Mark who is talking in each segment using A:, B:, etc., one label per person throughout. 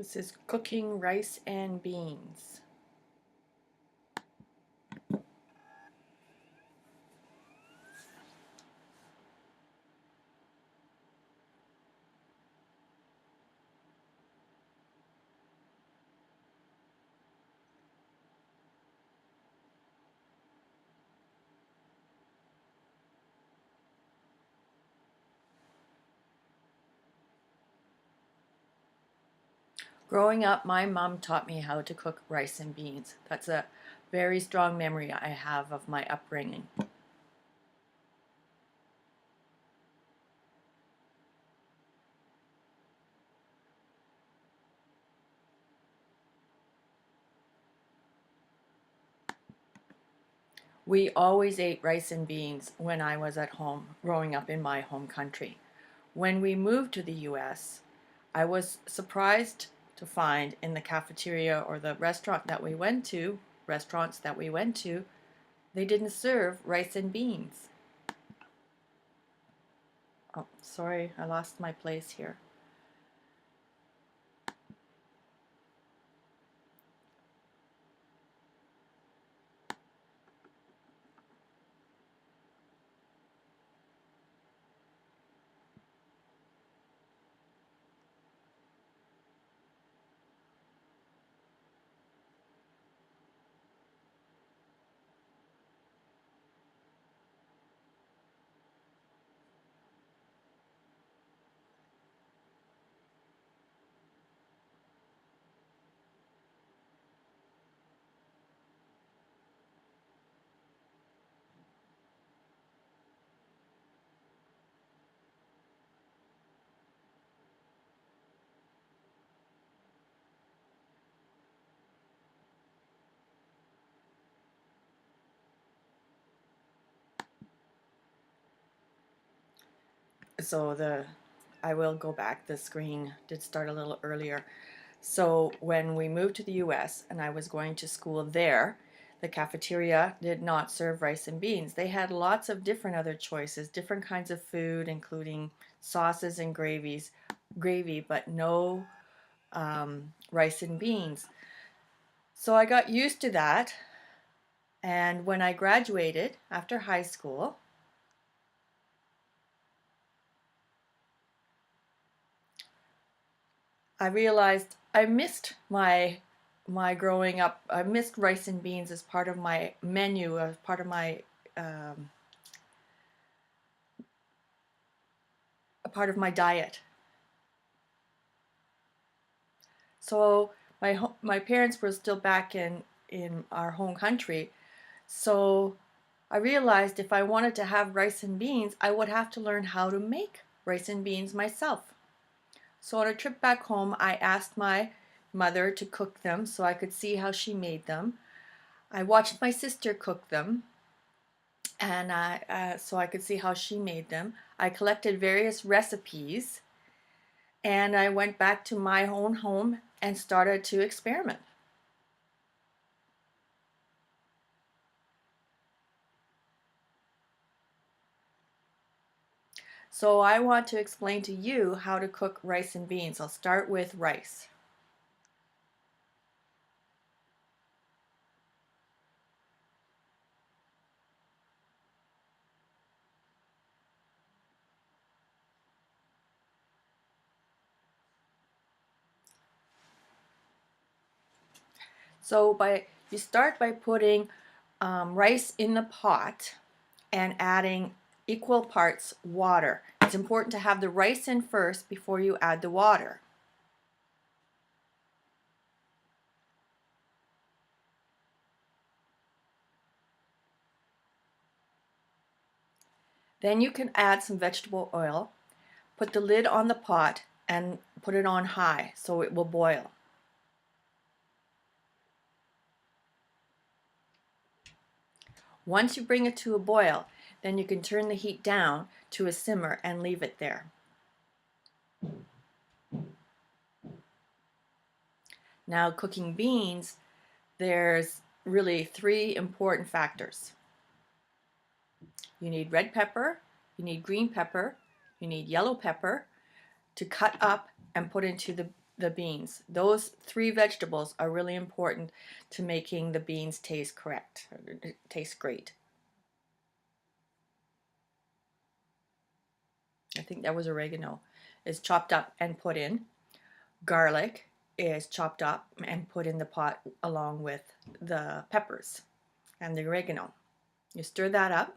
A: This is cooking rice and beans. Growing up, my mom taught me how to cook rice and beans. That's a very strong memory I have of my upbringing. We always ate rice and beans when I was at home, growing up in my home country. When we moved to the US, I was surprised to find in the cafeteria or the restaurants that we went to, they didn't serve rice and beans. Oh, sorry, I lost my place here. So I will go back. The screen did start a little earlier. So when we moved to the US and I was going to school there, the cafeteria did not serve rice and beans. They had lots of different other choices, different kinds of food, including sauces and gravy, but no rice and beans. So I got used to that. And when I graduated after high school, I realized I missed my growing up. I missed rice and beans as part of my menu, as part of my um, a part of my diet. So my parents were still back in our home country. So I realized if I wanted to have rice and beans, I would have to learn how to make rice and beans myself. So on a trip back home, I asked my mother to cook them so I could see how she made them. I watched my sister cook them, and so I could see how she made them. I collected various recipes, and I went back to my own home and started to experiment. So I want to explain to you how to cook rice and beans. I'll start with rice. So you start by putting rice in the pot and adding equal parts water. It's important to have the rice in first before you add the water. Then you can add some vegetable oil, put the lid on the pot and put it on high so it will boil. Once you bring it to a boil, then you can turn the heat down to a simmer and leave it there. Now, cooking beans, there's really three important factors. You need red pepper, you need green pepper, you need yellow pepper to cut up and put into the beans. Those three vegetables are really important to making the beans taste correct, taste great. I think that was oregano, is chopped up and put in. Garlic is chopped up and put in the pot along with the peppers and the oregano. You stir that up,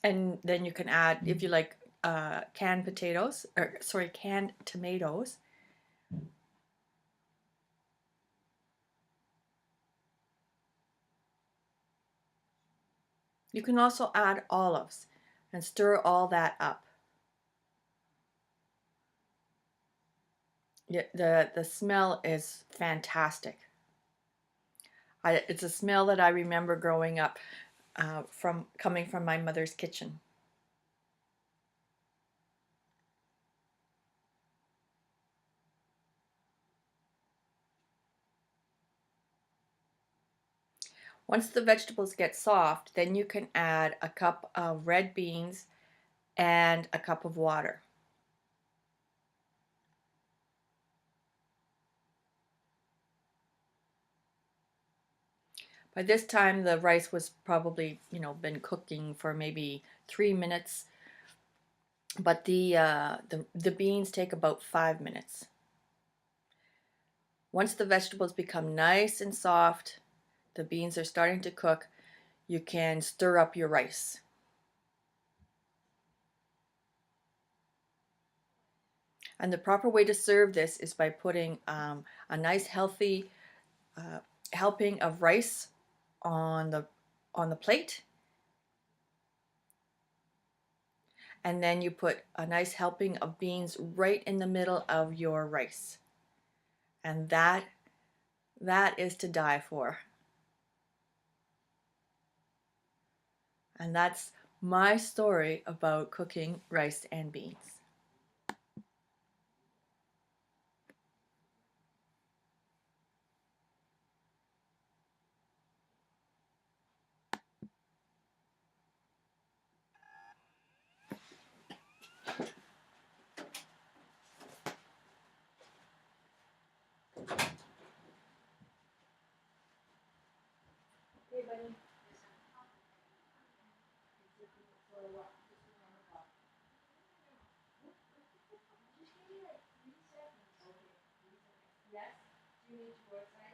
A: and then you can add, if you like, canned potatoes, or sorry, canned tomatoes. You can also add olives and stir all that up. The smell is fantastic. It's a smell that I remember growing up from coming from my mother's kitchen. Once the vegetables get soft, then you can add a cup of red beans and a cup of water. By this time, the rice was probably, been cooking for maybe 3 minutes, but the beans take about 5 minutes. Once the vegetables become nice and soft, the beans are starting to cook, you can stir up your rice. And the proper way to serve this is by putting a nice healthy helping of rice on the plate, and then you put a nice helping of beans right in the middle of your rice, and that is to die for. And that's my story about cooking rice and beans. Hey, buddy. Yes? Do you need to go outside?